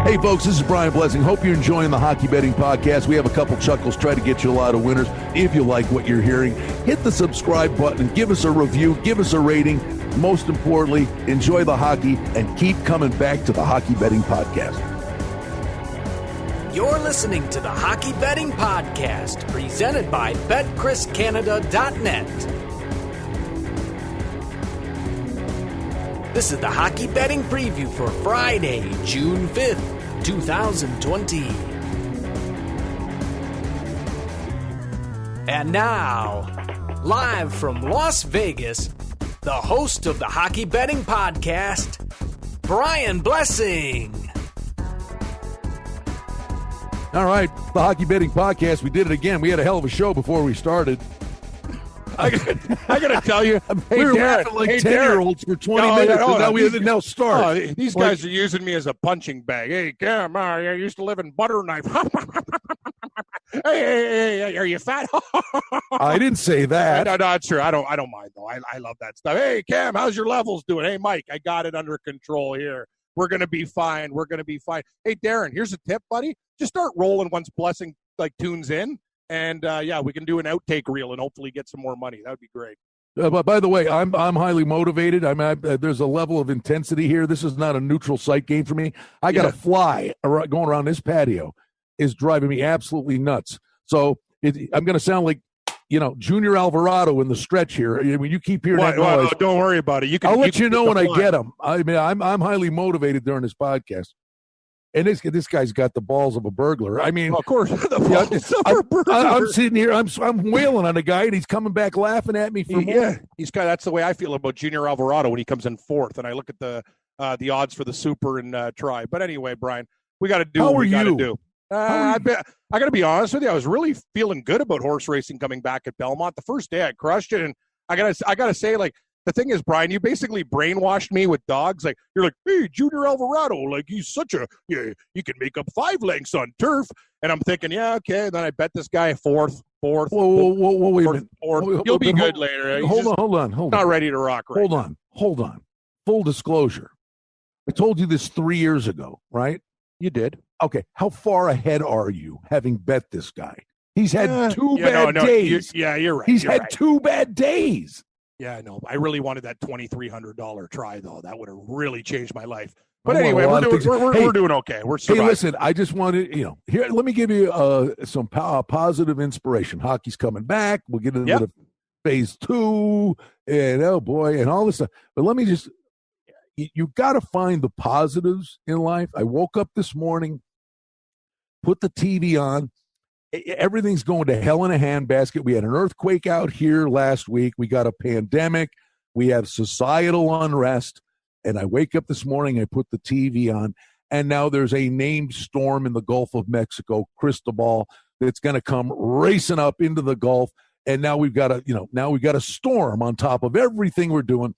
Hey, folks, this is Brian Blessing. Hope you're enjoying the Hockey Betting Podcast. We have a couple chuckles, try to get you a lot of winners. If you like what you're hearing, hit the subscribe button, give us a review, give us a rating. Most importantly, enjoy the hockey and keep coming back to the Hockey Betting Podcast. You're listening to the Hockey Betting Podcast, presented by BetCrisCanada.net. This is the Hockey Betting Preview for Friday, June 5th, 2020. And now, live from Las Vegas, the host of the Hockey Betting Podcast, Brian Blessing. All right, the Hockey Betting Podcast. We did it again. We had a hell of a show before we started. I got to tell you, we were laughing like 10-year-olds for 20 minutes, and now we have to now start. These guys are using me as a punching bag. Hey, Cam, I used to live in Butternut. hey, are you fat? I didn't say that. No, it's true. I don't mind, though. I love that stuff. Hey, Cam, how's your levels doing? Hey, Mike, I got it under control here. We're going to be fine. Hey, Darren, here's a tip, buddy. Just start rolling once Blessing tunes in. And, we can do an outtake reel and hopefully get some more money. That would be great. But by the way, I'm highly motivated. There's a level of intensity here. This is not a neutral site game for me. I got to fly going around this patio is driving me absolutely nuts. So I'm going to sound like, Junior Alvarado in the stretch here. I mean, you keep hearing that noise. No, don't worry about it. I'll let you know when I get them. I mean, I'm highly motivated during this podcast. And this guy's got the balls of a burglar. I mean, of course, I'm sitting here, I'm wailing on a guy, and he's coming back laughing at me for more. Yeah, that's the way I feel about Junior Alvarado when he comes in fourth, and I look at the odds for the Super and try. But anyway, Brian, we got to do what we got to do. I got to be honest with you. I was really feeling good about horse racing coming back at Belmont. The first day I crushed it, and I gotta say, the thing is, Brian, you basically brainwashed me with dogs. You're like, hey, Junior Alvarado, he's such a, you can make up 5 lengths on turf. And I'm thinking, yeah, okay. And then I bet this guy fourth. Whoa, wait a minute. You'll be good later. Hold on. Not ready to rock right now. Hold on. Full disclosure. I told you this 3 years ago, right? You did. Okay. How far ahead are you having bet this guy? He's had 2 bad days. You're right. He's had 2 bad days. Yeah, I know. I really wanted that $2,300 try, though. That would have really changed my life. But anyway, we're doing okay. We're surviving. Hey, listen, I just wanted, here, let me give you some positive inspiration. Hockey's coming back. We'll get into the phase 2, and oh boy, and all this stuff. But let me just, you got to find the positives in life. I woke up this morning, put the TV on. Everything's going to hell in a handbasket. We had an earthquake out here last week. We got a pandemic. We have societal unrest. And I wake up this morning, I put the TV on, and now there's a named storm in the Gulf of Mexico, Cristobal, that's going to come racing up into the Gulf. And now we've got a storm on top of everything we're doing.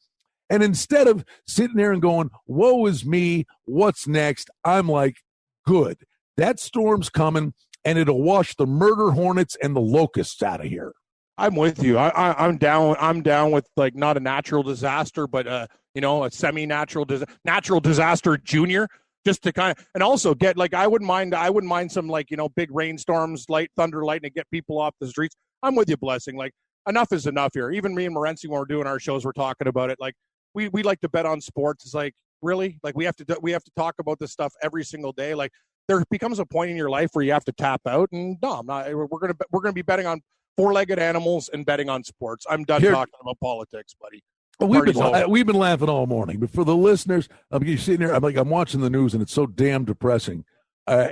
And instead of sitting there and going, woe is me, what's next? I'm like, good. That storm's coming. And it'll wash the murder hornets and the locusts out of here. I'm with you. I'm down. I'm down with not a natural disaster, but a semi-natural natural disaster junior, just to kind of, and also get I wouldn't mind some big rainstorms, light thunder, lightning, get people off the streets. I'm with you, Blessing. Enough is enough here. Even me and Morency, when we're doing our shows, we're talking about it. We like to bet on sports. It's really we have to talk about this stuff every single day. There becomes a point in your life where you have to tap out, and no, I'm not. We're gonna be betting on 4-legged animals and betting on sports. I'm done talking about politics, buddy. We've been laughing all morning, but for the listeners, you're sitting there. I'm watching the news, and it's so damn depressing. I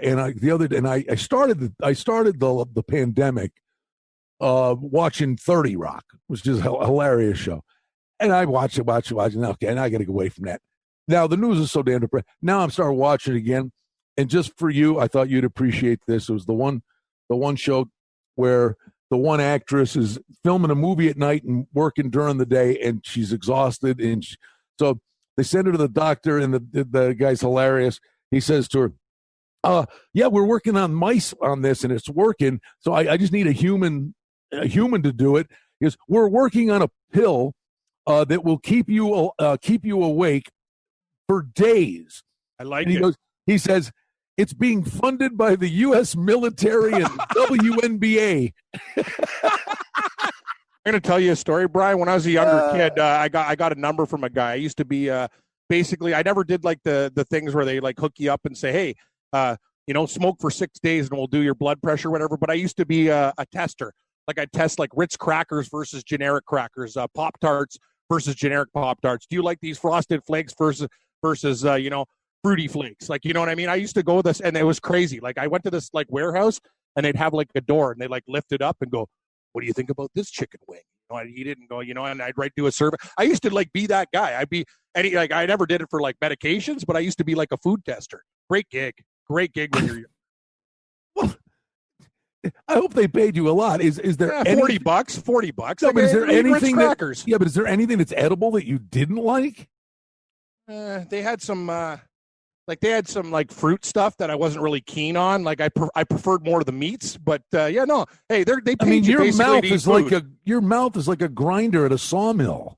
started the pandemic watching 30 Rock, which is a hilarious show, and I watch it. Okay, and I got to get away from that. Now the news is so damn depressing. Now I'm starting watching it again. And just for you, I thought you'd appreciate this. It was the one show where the one actress is filming a movie at night and working during the day, and she's exhausted. And so they send her to the doctor, and the guy's hilarious. He says to her, yeah, we're working on mice on this, and it's working. So I just need a human to do it. He goes, we're working on a pill that will keep you awake for days. I like it. He says, It's being funded by the U.S. military and WNBA. I'm going to tell you a story, Brian. When I was a younger kid, I got a number from a guy. I used to be basically, I never did like the things where they like hook you up and say, hey, smoke for 6 days and we'll do your blood pressure or whatever. But I used to be a tester. Like I test like Ritz crackers versus generic crackers, Pop-Tarts versus generic Pop-Tarts. Do you like these Frosted Flakes versus Fruity Flakes? Like, you know what I mean? I used to go this, and it was crazy. Like I went to this like warehouse, and they'd have like a door, and they like lift it up and go, what do you think about this chicken wing? I'd eat it and go, and I'd do a survey. I used to like be that guy. I never did it for like medications, but I used to be like a food tester. Great gig when you're young. Well, I hope they paid you a lot. Is there $40? $40. No, but is there anything crackers? But is there anything that's edible that you didn't like? They had some like fruit stuff that I wasn't really keen on. Like I preferred more of the meats, but Hey, they paid you your mouth to eat is food. your mouth is like a grinder at a sawmill.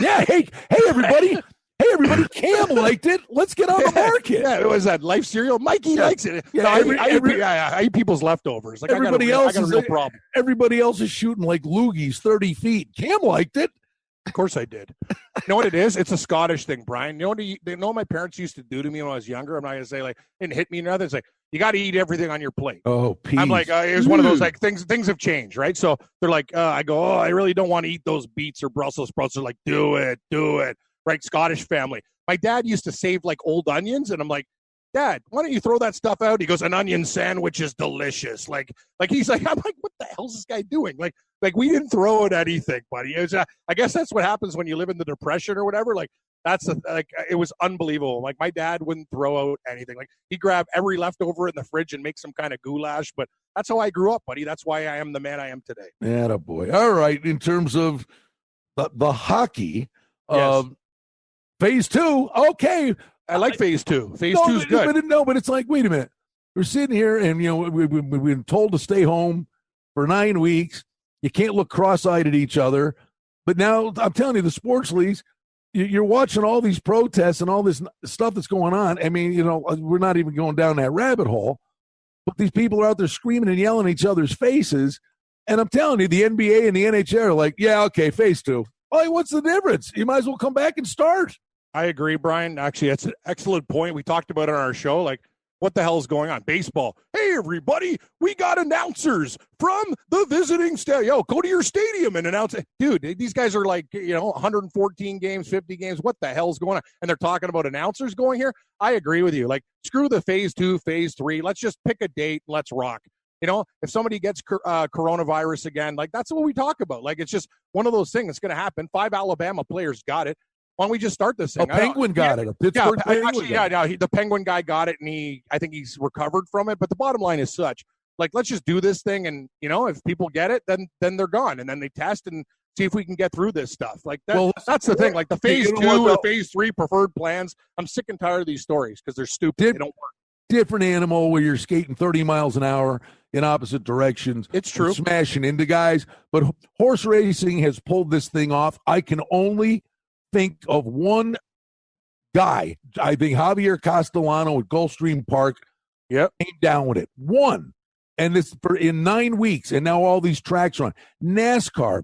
Yeah. Hey, everybody. Hey, everybody, Cam liked it. Let's get on the market. Yeah, it was that Life cereal. Mikey likes it. Yeah, I eat people's leftovers. Like I got a real problem. Everybody else is shooting like loogies 30 feet. Cam liked it. Of course I did. You know what it is? It's a Scottish thing, Brian. You know what my parents used to do to me when I was younger? I'm not going to say, like, didn't hit me or nothing. It's like, you got to eat everything on your plate. Oh, peace. I'm like, it was one of those, like, things have changed, right? So they're like, I go, I really don't want to eat those beets or Brussels sprouts. They're like, do it. Right? Scottish family. My dad used to save, like, old onions, and I'm like, Dad, why don't you throw that stuff out? He goes, an onion sandwich is delicious. Like he's like, I'm like, what the hell's this guy doing? Like we didn't throw out anything, buddy. It was, I guess that's what happens when you live in the Depression or whatever. Like it was unbelievable. Like my dad wouldn't throw out anything. Like he'd grab every leftover in the fridge and make some kind of goulash. But that's how I grew up, buddy. That's why I am the man I am today. Attaboy. All right. In terms of the hockey, yes. Phase 2, okay. I like Phase 2. Phase 2 is good. But it's like, wait a minute. We're sitting here, and we've been told to stay home for 9 weeks. You can't look cross-eyed at each other. But now I'm telling you, the sports leagues, you're watching all these protests and all this stuff that's going on. I mean, we're not even going down that rabbit hole. But these people are out there screaming and yelling at each other's faces. And I'm telling you, the NBA and the NHL are like, yeah, okay, Phase 2. Well, what's the difference? You might as well come back and start. I agree, Brian. Actually, that's an excellent point. We talked about it on our show. Like, what the hell is going on? Baseball. Hey, everybody, we got announcers from the visiting stadium. Yo, go to your stadium and announce it. Dude, these guys are like, 114 games, 50 games. What the hell's going on? And they're talking about announcers going here. I agree with you. Like, screw the Phase 2, Phase 3. Let's just pick a date and let's rock. If somebody gets coronavirus again, like, that's what we talk about. Like, it's just one of those things that's going to happen. 5 Alabama players got it. Why don't we just start this thing? A Penguin got it. A Pittsburgh Penguin. The Penguin guy got it, and I think he's recovered from it. But the bottom line is such, like, let's just do this thing, and if people get it, then they're gone, and then they test and see if we can get through this stuff. Like that's the thing. Like the Phase 2 or Phase 3 preferred plans. I'm sick and tired of these stories because they're stupid. They don't work. Different animal where you're skating 30 miles an hour in opposite directions. It's true. Smashing into guys, but horse racing has pulled this thing off. I can only think of one guy. I think Javier Castellano at Gulfstream Park came down with it. One. And this in 9 weeks, and now all these tracks are on. NASCAR,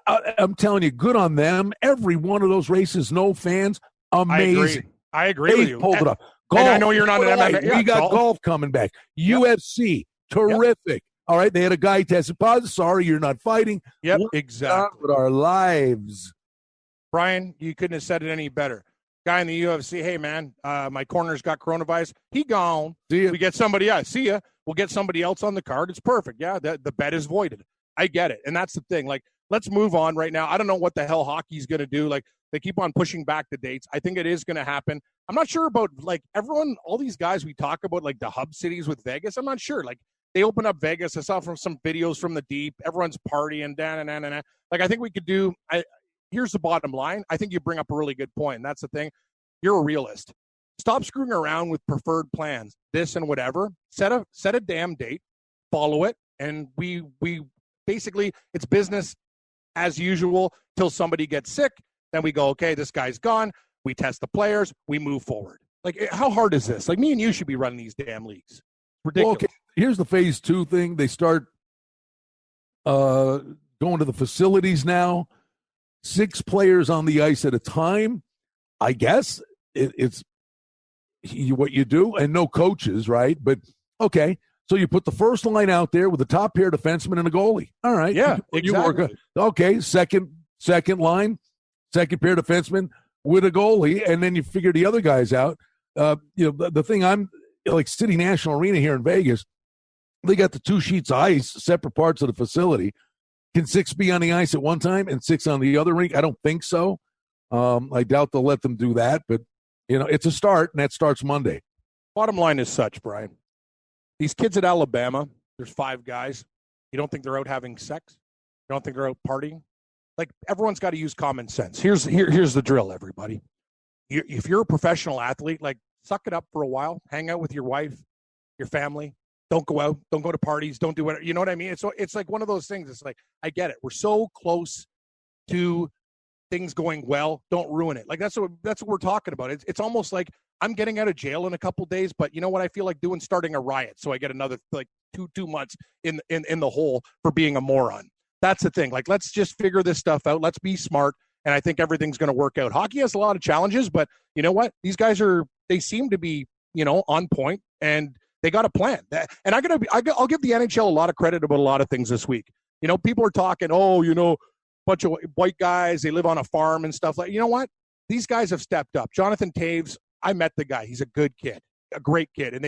I'm telling you, good on them. Every one of those races, no fans, amazing. I agree with you. Pulled it off. Golf, I know you're not an MMA. We got golf coming back. UFC, terrific. All right, they had a guy tested positive. Sorry, you're not fighting. Yep, exactly. With our lives. Brian, you couldn't have said it any better. Guy in the UFC, hey, man, my corner's got coronavirus. He gone. See ya. We get somebody else. See ya. We'll get somebody else on the card. It's perfect. Yeah, the bet is voided. I get it. And that's the thing. Like, let's move on right now. I don't know what the hell hockey's going to do. Like, they keep on pushing back the dates. I think it is going to happen. I'm not sure about, like, everyone, all these guys we talk about, like, the hub cities with Vegas. I'm not sure. Like, they open up Vegas. I saw from some videos from the deep. Everyone's partying. Like, I think we could do here's the bottom line. I think you bring up a really good point, and that's the thing. You're a realist. Stop screwing around with preferred plans, this and whatever. Set a damn date, follow it, and we basically, it's business as usual till somebody gets sick. Then we go, okay, this guy's gone. we test the players, we move forward. Like, how hard is this? Like, me and you should be running these damn leagues. Ridiculous. Well, okay, here's the phase 2 thing. They start going to the facilities now. 6 players on the ice at a time. I guess it's what you do, and no coaches, right? But okay, so you put the first line out there with a top pair defenseman and a goalie. All right, yeah, exactly. Okay, second line, second pair defenseman with a goalie, and then you figure the other guys out. The thing, I'm like City National Arena here in Vegas. They got the 2 sheets of ice, separate parts of the facility. Can 6 be on the ice at one time and 6 on the other rink? I don't think so. I doubt they'll let them do that, but it's a start, and that starts Monday. Bottom line is such, Brian. These kids at Alabama, there's 5 guys. You don't think they're out having sex? You don't think they're out partying? Like, everyone's got to use common sense. Here's the drill, everybody. If you're a professional athlete, like, suck it up for a while. Hang out with your wife, your family. Don't go out. Don't go to parties. Don't do whatever. You know what I mean? It's like one of those things. It's like, I get it. We're so close to things going well. Don't ruin it. Like, that's what we're talking about. It's almost like I'm getting out of jail in a couple days, but you know what I feel like doing? Starting a riot. So I get another like two months in the hole for being a moron. That's the thing. Like, let's just figure this stuff out. Let's be smart. And I think everything's going to work out. Hockey has a lot of challenges, but you know what? These guys they seem to be, on point, and they got a plan. And I'll give the NHL a lot of credit about a lot of things this week. People are talking, bunch of white guys, they live on a farm and stuff like. You know what? These guys have stepped up. Jonathan Taves, I met the guy. He's a good kid, a great kid. And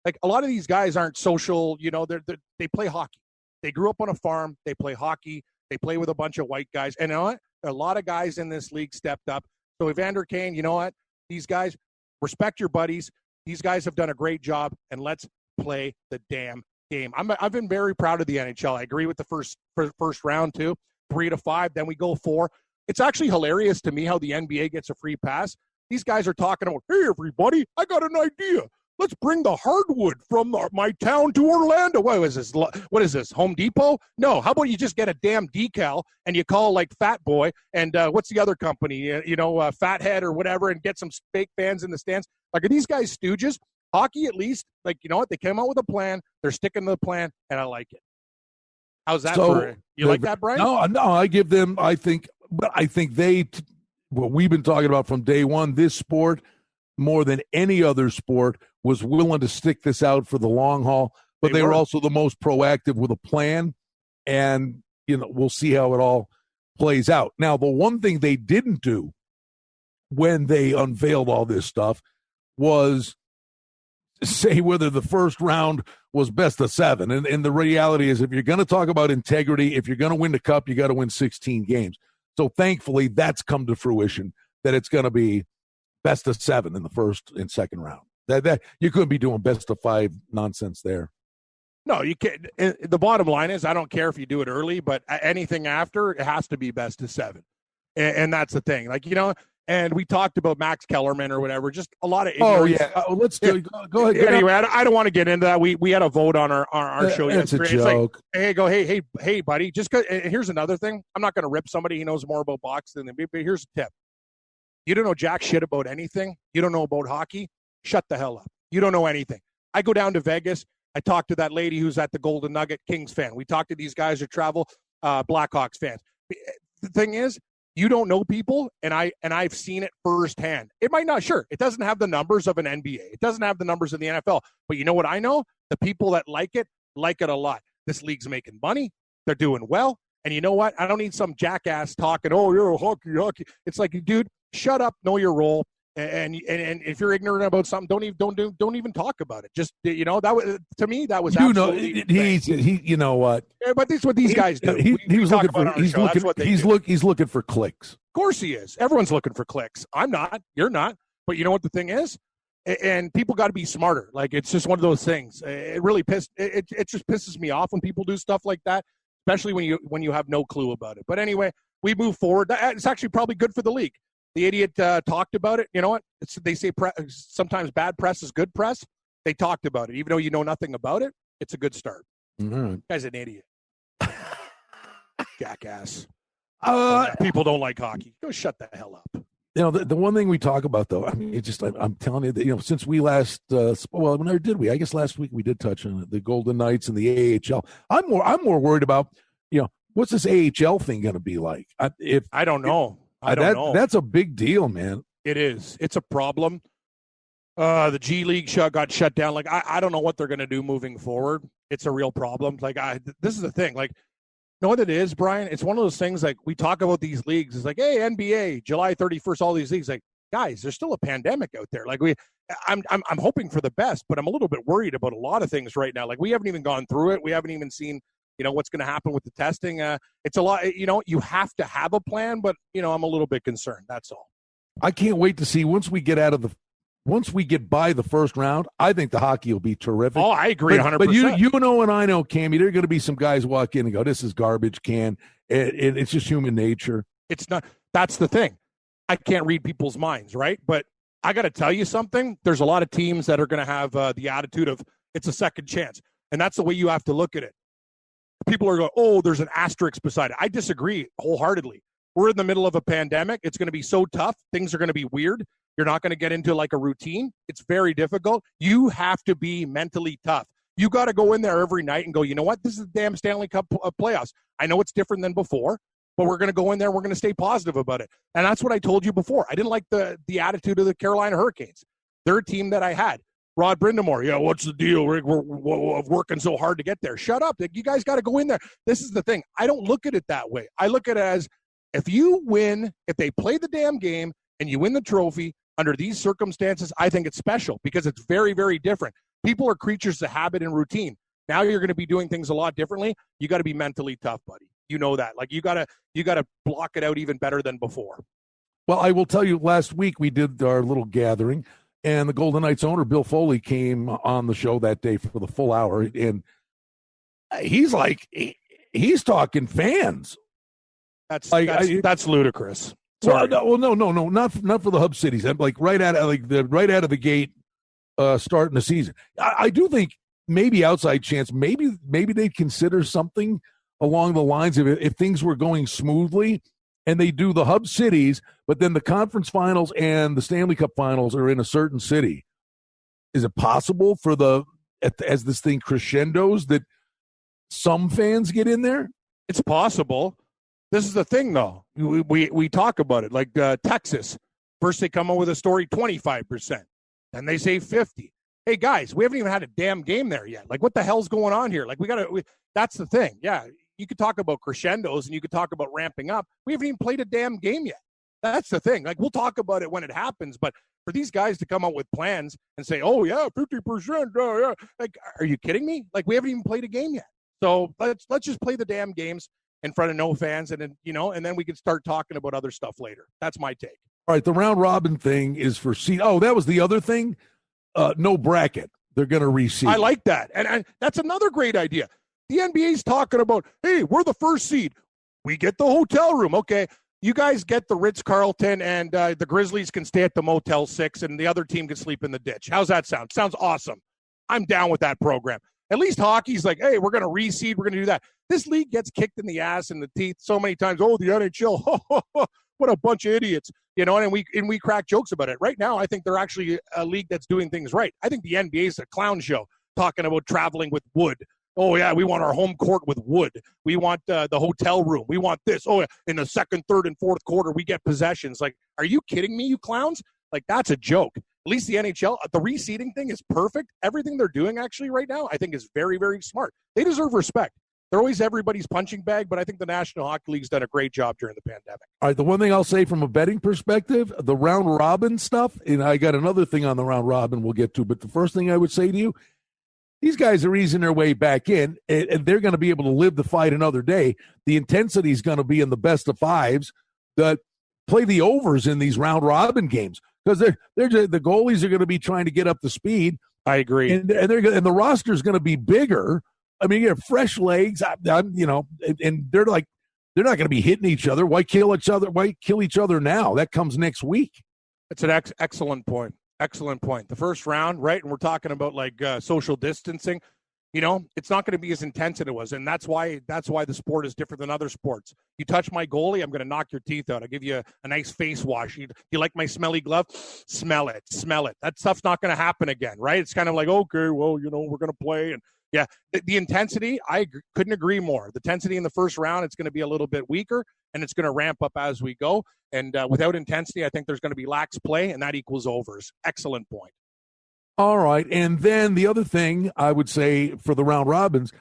like a lot of these guys aren't social. They play hockey. They grew up on a farm. They play hockey. They play with a bunch of white guys. And you know what? A lot of guys in this league stepped up. So Evander Kane, you know what? These guys, respect your buddies. These guys have done a great job, and let's play the damn game. I've been very proud of the NHL. I agree with the first round too. 3 to 5, then we go 4. It's actually hilarious to me how the NBA gets a free pass. These guys are talking about, hey everybody, I got an idea. Let's bring the hardwood from my town to Orlando. What is this? Home Depot? No. How about you just get a damn decal and you call like Fat Boy and what's the other company? Fathead or whatever, and get some fake fans in the stands. Like, are these guys stooges? Hockey, at least, like, you know what? They came out with a plan. They're sticking to the plan, and I like it. How's that for you? Like that, Brian? No, I give them, I think what we've been talking about from day one, this sport, more than any other sport, was willing to stick this out for the long haul, but they were also the most proactive with a plan, and, we'll see how it all plays out. Now, the one thing they didn't do when they unveiled all this stuff was say whether the first round was best of 7. And the reality is, if you're going to talk about integrity, if you're going to win the cup, you got to win 16 games. So thankfully, that's come to fruition, that it's going to be best of 7 in the first and second round. That you couldn't be doing best of 5 nonsense there. No, you can't. The bottom line is, I don't care if you do it early, but anything after, it has to be best of 7. And that's the thing. Like, and we talked about Max Kellerman or whatever, just a lot of ignorance. Oh, yeah. Let's do it. Go ahead. Anyway, I don't want to get into that. We had a vote on our show yesterday. It's a joke. It's like, hey, buddy, just go. And here's another thing. I'm not going to rip somebody who knows more about boxing than me, but here's a tip. You don't know jack shit about anything. You don't know about hockey. Shut the hell up. You don't know anything. I go down to Vegas. I talk to that lady who's at the Golden Nugget Kings fan. We talk to these guys who travel Blackhawks fans. The thing is, you don't know people, and I've seen it firsthand. It might not, sure, it doesn't have the numbers of an NBA. It doesn't have the numbers of the NFL. But you know what I know? The people that like it a lot. This league's making money. They're doing well. And you know what? I don't need some jackass talking, oh, you're hockey. It's like, dude, shut up, know your role. And if you're ignorant about something, don't even talk about it. Just, that was, to me, that was absolutely you know what? Yeah, but this is what these guys do. He's looking for clicks. Of course he is. Everyone's looking for clicks. I'm not. You're not. But you know what the thing is? And people got to be smarter. Like, it's just one of those things. It really it just pisses me off when people do stuff like that, especially when you have no clue about it. But anyway, we move forward. It's actually probably good for the league. The idiot talked about it. You know what? They say sometimes bad press is good press. They talked about it. Even though you know nothing about it, it's a good start. Mm-hmm. Guy's an idiot. Jackass. People don't like hockey. Go shut the hell up. the one thing we talk about, though, I mean, I'm telling you that, since we last, whenever did we? I guess last week we did touch on it, the Golden Knights and the AHL. I'm more worried about, what's this AHL thing going to be like? I don't know. I don't know. That's a big deal, man. It is. It's a problem. The G League got shut down. Like, I don't know what they're going to do moving forward. It's a real problem. Like, this is the thing. Like, you know what it is, Brian? It's one of those things, like, we talk about these leagues. It's like, hey, NBA, July 31st, all these leagues. Like, guys, there's still a pandemic out there. Like, I'm hoping for the best, but I'm a little bit worried about a lot of things right now. Like, we haven't even gone through it. We haven't even seen, what's going to happen with the testing. It's a lot, you have to have a plan, but, I'm a little bit concerned. That's all. I can't wait to see once we get by the first round. I think the hockey will be terrific. Oh, I agree 100%. But and I know, Cammy, there are going to be some guys walk in and go, this is garbage can. It's just human nature. It's not. That's the thing. I can't read people's minds, right? But I got to tell you something. There's a lot of teams that are going to have the attitude of it's a second chance. And that's the way you have to look at it. People are going, oh, there's an asterisk beside it. I disagree wholeheartedly. We're in the middle of a pandemic. It's going to be so tough. Things are going to be weird. You're not going to get into like a routine. It's very difficult. You have to be mentally tough. You got to go in there every night and go, you know what? This is the damn Stanley Cup playoffs. I know it's different than before, but we're going to go in there. We're going to stay positive about it. And that's what I told you before. I didn't like the attitude of the Carolina Hurricanes. They're a team that I had. Rod Brindamore, what's the deal? We're working so hard to get there. Shut up. You guys got to go in there. This is the thing. I don't look at it that way. I look at it as if you win, if they play the damn game and you win the trophy, under these circumstances, I think it's special because it's very, very different. People are creatures of habit and routine. Now you're going to be doing things a lot differently. You got to be mentally tough, buddy. You know that. Like you got to block it out even better than before. Well, I will tell you, last week we did our little gathering, and the Golden Knights owner, Bill Foley, came on the show that day for the full hour, and he's talking fans. That's ludicrous. Sorry. No, not for the hub cities. I'm like right out of the gate, starting the season. I do think maybe outside chance, maybe they'd consider something along the lines of if things were going smoothly, and they do the hub cities, but then the conference finals and the Stanley Cup finals are in a certain city. Is it possible for as this thing crescendos that some fans get in there? It's possible. This is the thing, though. We talk about it. Like Texas, first they come up with a story, 25%. Then they say 50. Hey, guys, we haven't even had a damn game there yet. Like, what the hell's going on here? Like, that's the thing. Yeah, you could talk about crescendos and you could talk about ramping up. We haven't even played a damn game yet. That's the thing. Like, we'll talk about it when it happens. But for these guys to come up with plans and say, oh, yeah, 50%. Yeah. Like, are you kidding me? Like, we haven't even played a game yet. So let's just play the damn games in front of no fans, and then and then we can start talking about other stuff later. That's my take. All right, the round robin thing is for seed. Oh, that was the other thing. No bracket. They're going to reseed. I like that, and that's another great idea. The NBA's talking about, hey, we're the first seed. We get the hotel room. Okay, you guys get the Ritz-Carlton, and the Grizzlies can stay at the Motel 6, and the other team can sleep in the ditch. How's that sound? Sounds awesome. I'm down with that program. At least hockey's like, hey, we're going to reseed. We're going to do that. This league gets kicked in the ass and the teeth so many times. Oh, the NHL, what a bunch of idiots. And we crack jokes about it. Right now, I think they're actually a league that's doing things right. I think the NBA is a clown show talking about traveling with wood. Oh, yeah, we want our home court with wood. We want the hotel room. We want this. Oh, yeah, in the second, third, and fourth quarter, we get possessions. Like, are you kidding me, you clowns? Like, that's a joke. At least the NHL, the reseeding thing is perfect. Everything they're doing actually right now, I think is very, very smart. They deserve respect. They're always everybody's punching bag, but I think the National Hockey League's done a great job during the pandemic. All right, the one thing I'll say from a betting perspective, the round robin stuff, and I got another thing on the round robin we'll get to, but the first thing I would say to you, these guys are easing their way back in, and they're going to be able to live the fight another day. The intensity is going to be in the best of fives. That play the overs in these round robin games because the goalies are going to be trying to get up to speed. I agree, and the roster is going to be bigger. I mean, you have fresh legs, and they're not going to be hitting each other. Why kill each other? Why kill each other now? That comes next week. It's an excellent point. Excellent point. The first round, right? And we're talking about like social distancing. it's not going to be as intense as it was. And that's why the sport is different than other sports. You touch my goalie, I'm going to knock your teeth out. I'll give you a nice face wash. You like my smelly glove? Smell it. That stuff's not going to happen again, right? It's kind of like, okay, well, we're going to play. And yeah, the intensity, I couldn't agree more. The intensity in the first round, it's going to be a little bit weaker, and it's going to ramp up as we go. And without intensity, I think there's going to be lax play, and that equals overs. Excellent point. All right. And then the other thing I would say for the round robins,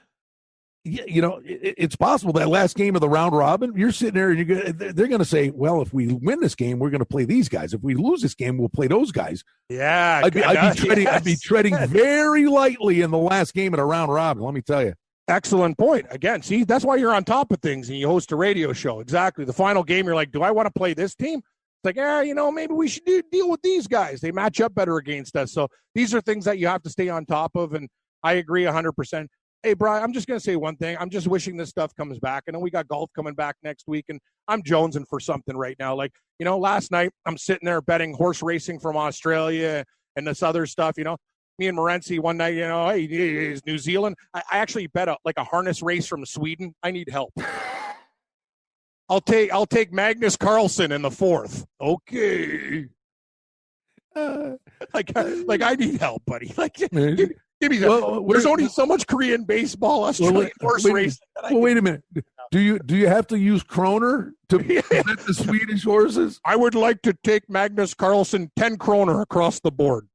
it's possible that last game of the round robin, you're sitting there and they're going to say, well, if we win this game, we're going to play these guys. If we lose this game, we'll play those guys. Yeah. I'd be treading very lightly in the last game of the round robin, let me tell you. Excellent point. Again, see, that's why you're on top of things and you host a radio show. Exactly. The final game, you're like, do I want to play this team? It's like, maybe we should deal with these guys. They match up better against us. So these are things that you have to stay on top of, and I agree 100%. Hey, Brian, I'm just going to say one thing. I'm just wishing this stuff comes back. I know we got golf coming back next week, and I'm jonesing for something right now. Like, last night I'm sitting there betting horse racing from Australia and this other stuff, Me and Morency one night, hey, is New Zealand. I actually bet a harness race from Sweden. I need help. I'll take Magnus Carlsen in the fourth. Okay. I need help, buddy. Give me that. There's only so much Korean baseball, Australian horse racing. Wait a minute. Do you have to use kroner to bet the Swedish horses? I would like to take Magnus Carlsen 10 kroner across the board.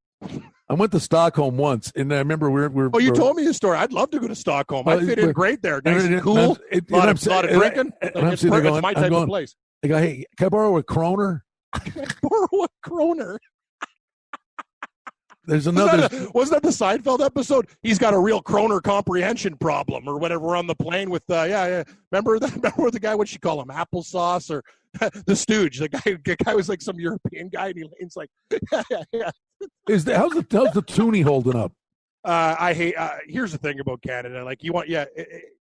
I went to Stockholm once, and I remember we're. Oh, you told me a story. I'd love to go to Stockholm. I fit in great there. Nice and cool. A lot of drinking. It's my type of place. I go, hey, can I borrow a kroner? Borrow a kroner. There's another. Wasn't that the Seinfeld episode? He's got a real kroner comprehension problem, or whatever. We're on the plane with. Yeah. Remember the guy? What'd she call him? Applesauce or the Stooge? The guy was like some European guy, and he's like, yeah. How's the toonie holding up? I hate. Here's the thing about Canada. Like, you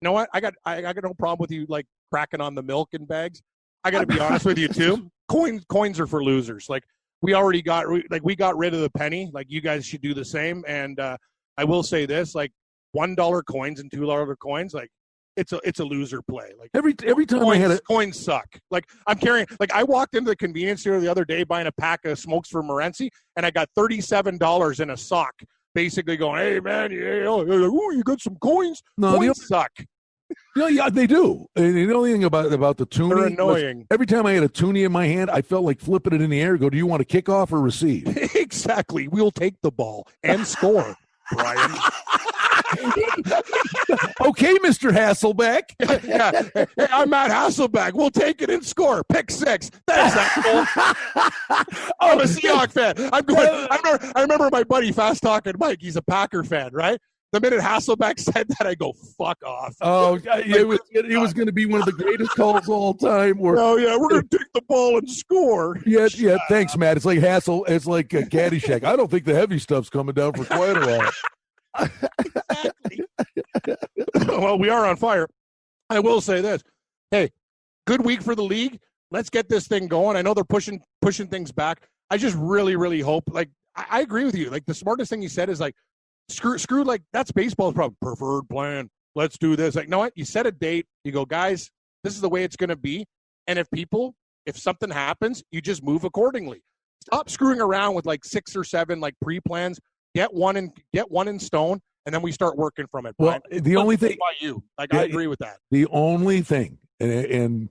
know what? I got no problem with you like cracking on the milk in bags. I got to be honest with you too. Coins are for losers. Like, we got rid of the penny. Like, you guys should do the same. And I will say this: like, $1 coins and $2 coins, like, it's a loser play. Like, every time coins suck. Like, I'm carrying. Like, I walked into the convenience store the other day buying a pack of smokes for Morency, and I got $37 in a sock. Basically going, hey man, you got some coins? No, coins suck. Yeah, they do. And the only thing about the toonie, they're annoying. Every time I had a toonie in my hand, I felt like flipping it in the air. Go, do you want to kick off or receive? Exactly. We'll take the ball and score, Brian. Okay, Mr. Hasselbeck. Yeah. Hey, I'm Matt Hasselbeck. We'll take it and score. Pick 6. That's that goal. I'm a Seahawks fan. I remember my buddy Fast Talking Mike. He's a Packer fan, right? The minute Hasselbeck said that, I go, fuck off. Oh, it was going to be one of the greatest calls of all time. We're going to take the ball and score. Yeah. Thanks, Matt. It's like It's like Caddyshack. I don't think the heavy stuff's coming down for quite a while. Exactly. Well, we are on fire. I will say this. Hey, good week for the league. Let's get this thing going. I know they're pushing things back. I just really, really hope. Like, I agree with you. Like, the smartest thing you said is like, screw. Like, that's baseball's problem. Preferred plan. Let's do this. Like, you know what? You set a date. You go, guys, this is the way it's going to be. And if something happens, you just move accordingly. Stop screwing around with like 6 or 7 like pre-plans. Get one in stone, and then we start working from it. Well, the only thing about you, like, I agree with that. The only thing, and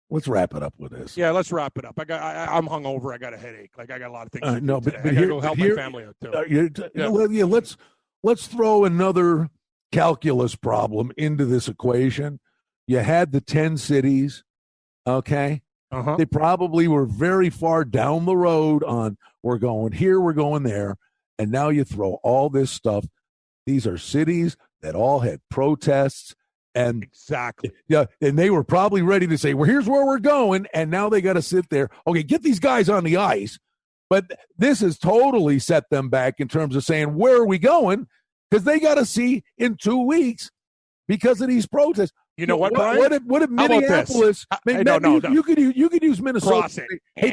let's wrap it up with this. Yeah, let's wrap it up. I'm hungover. I got a headache. Like, I got a lot of things. To no, do but I gotta go help my family out too. Let's throw another calculus problem into this equation. You had the 10 cities, okay? Uh-huh. They probably were very far down the road on we're going here, we're going there. And now you throw all this stuff. These are cities that all had protests. And exactly. Yeah. And they were probably ready to say, well, here's where we're going. And now they got to sit there. Okay, get these guys on the ice. But this has totally set them back in terms of saying, where are we going? Because they got to see in 2 weeks because of these protests. You know what, Brian? What if Minneapolis? No. You could use Minnesota. Crossing. Hey,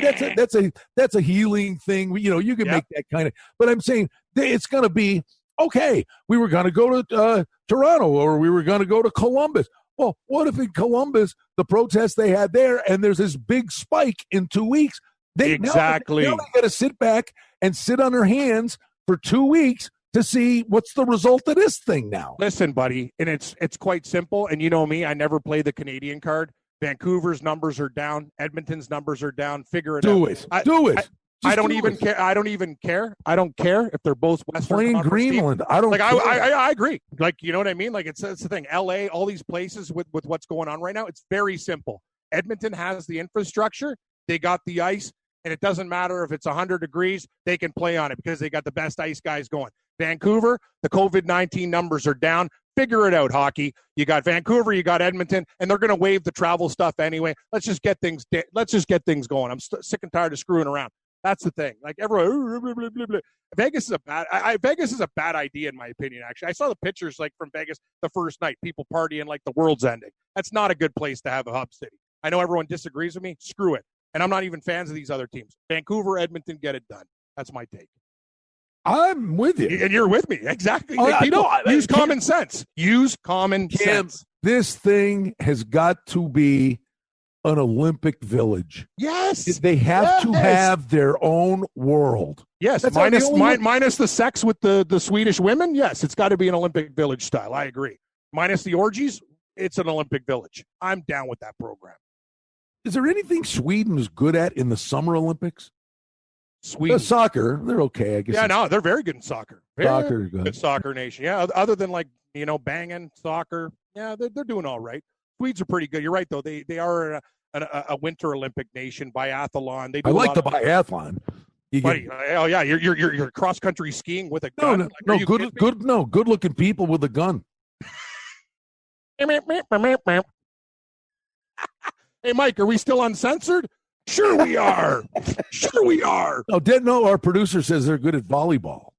that's a healing thing. You can make that kind of. But I'm saying it's going to be Okay, we were going to go to Toronto, or we were going to go to Columbus. Well, what if in Columbus, the protests they had there, and there's this big spike in 2 weeks? Exactly. Now they got to sit back and sit on their hands for 2 weeks to see what's the result of this thing now. Listen, buddy, and it's quite simple. And you know me, I never play the Canadian card. Vancouver's numbers are down. Edmonton's numbers are down. Figure it out. Do it. I don't even care. I don't even care. I don't care if they're both Western playing Greenland. I don't. Like I agree. Like, you know what I mean? Like it's the thing. LA, all these places with what's going on right now. It's very simple. Edmonton has the infrastructure. They got the ice, and it doesn't matter if it's 100 degrees. They can play on it because they got the best ice guys going. Vancouver, the COVID-19 numbers are down. Figure it out, hockey. You got Vancouver, you got Edmonton, and they're going to waive the travel stuff anyway. Let's just get things going. I'm sick and tired of screwing around. That's the thing. Like everyone, blah, blah, blah. Vegas is a bad idea in my opinion. Actually, I saw the pictures like from Vegas the first night, people partying like the world's ending. That's not a good place to have a hub city. I know everyone disagrees with me. Screw it. And I'm not even fans of these other teams. Vancouver, Edmonton, get it done. That's my take. I'm with you. And you're with me. Exactly. Use common sense. Use common sense. This thing has got to be an Olympic village. Yes. They have to have their own world. Yes. Minus the sex with the Swedish women. Yes. It's got to be an Olympic village style. I agree. Minus the orgies. It's an Olympic village. I'm down with that program. Is there anything Sweden is good at in the Summer Olympics? Sweden. Soccer, they're okay, I guess. Yeah, no, they're very good in soccer. Very good soccer nation. Yeah, other than like, banging soccer. Yeah, they're doing all right. Swedes are pretty good. You're right, though. They are a Winter Olympic nation, biathlon. They do I like the biathlon. You're cross country skiing with a gun. Good looking people with a gun. Hey, Mike, are we still uncensored? Sure we are. Sure we are. No, our producer says they're good at volleyball.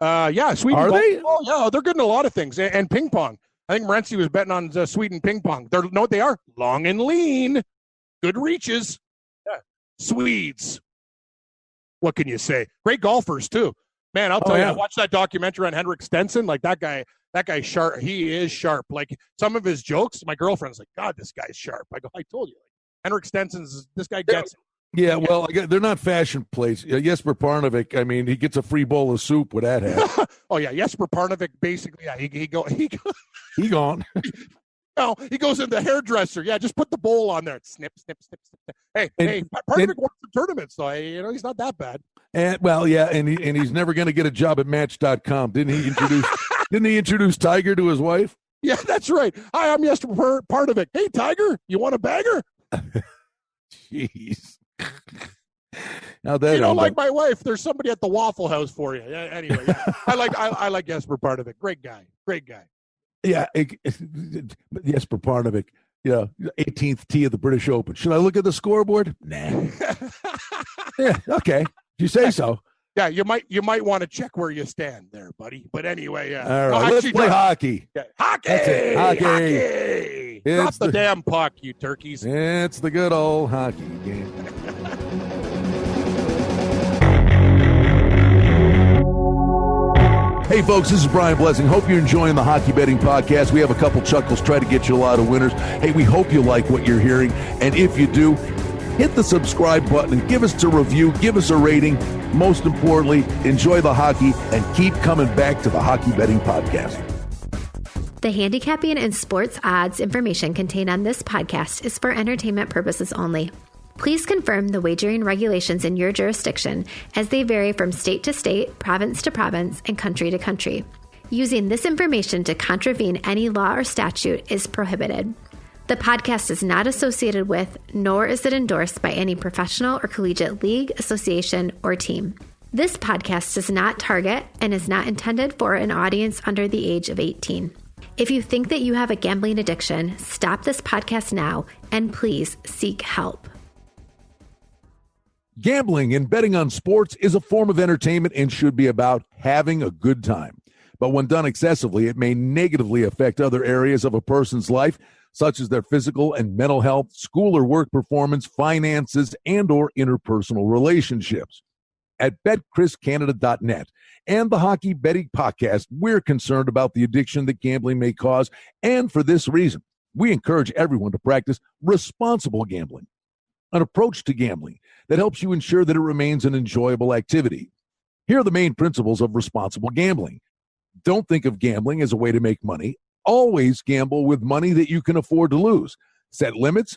Yeah, Sweden. Are they? Oh, yeah, they're good in a lot of things. And ping pong. I think Morency was betting on Sweden ping pong. Know what they are? Long and lean. Good reaches. Yeah. Swedes. What can you say? Great golfers, too. Man, I'll tell you, I watched that documentary on Henrik Stenson. Like, that guy's sharp. He is sharp. Like, some of his jokes, my girlfriend's like, God, this guy's sharp. I go, I told you. Henrik Stenson's, this guy gets it. Yeah, well, they're not fashion plates. Jesper Parnevik, I mean, he gets a free bowl of soup with that hat. Oh, yeah, Jesper Parnevik, basically, yeah, he gone. No, he goes in the hairdresser. Yeah, just put the bowl on there. Snip, snip, snip, snip. Hey, Parnevik won some tournaments, so he's not that bad. And he's never going to get a job at Match.com. Didn't he introduce Tiger to his wife? Yeah, that's right. Hi, I'm Jesper Parnevik. Hey, Tiger, you want a bagger? Jeez. Now that like my wife, there's somebody at the Waffle House for you. Yeah, anyway, yeah. I like Jesper Parnevik. Great guy. Yeah, Jesper Parnevik. 18th tee of the British Open. Should I look at the scoreboard? Nah. Yeah, okay. You say so. Yeah, you might want to check where you stand there, buddy. But anyway, yeah. All right, let's play hockey. Yeah. Hockey. Drop the damn puck, you turkeys. It's the good old hockey game. Hey, folks, this is Brian Blessing. Hope you're enjoying the Hockey Betting Podcast. We have a couple chuckles, try to get you a lot of winners. Hey, we hope you like what you're hearing. And if you do, hit the subscribe button and give us a review, give us a rating. Most importantly, enjoy the hockey and keep coming back to the Hockey Betting Podcast. The handicapping and sports odds information contained on this podcast is for entertainment purposes only. Please confirm the wagering regulations in your jurisdiction as they vary from state to state, province to province, and country to country. Using this information to contravene any law or statute is prohibited. The podcast is not associated with, nor is it endorsed by any professional or collegiate league, association, or team. This podcast does not target and is not intended for an audience under the age of 18. If you think that you have a gambling addiction, stop this podcast now and please seek help. Gambling and betting on sports is a form of entertainment and should be about having a good time. But when done excessively, it may negatively affect other areas of a person's life, such as their physical and mental health, school or work performance, finances, and or interpersonal relationships. at BetCrisCanada.net. And the Hockey Betting Podcast, we're concerned about the addiction that gambling may cause, and for this reason, we encourage everyone to practice responsible gambling, an approach to gambling that helps you ensure that it remains an enjoyable activity. Here are the main principles of responsible gambling. Don't think of gambling as a way to make money. Always gamble with money that you can afford to lose. Set limits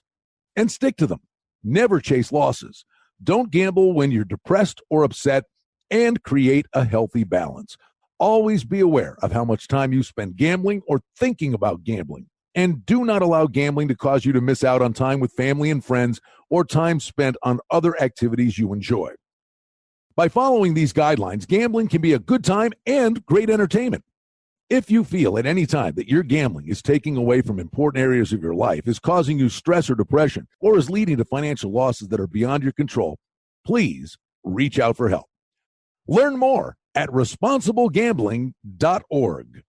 and stick to them. Never chase losses. Don't gamble when you're depressed or upset, and create a healthy balance. Always be aware of how much time you spend gambling or thinking about gambling, and do not allow gambling to cause you to miss out on time with family and friends or time spent on other activities you enjoy. By following these guidelines, gambling can be a good time and great entertainment. If you feel at any time that your gambling is taking away from important areas of your life, is causing you stress or depression, or is leading to financial losses that are beyond your control, please reach out for help. Learn more at responsiblegambling.org.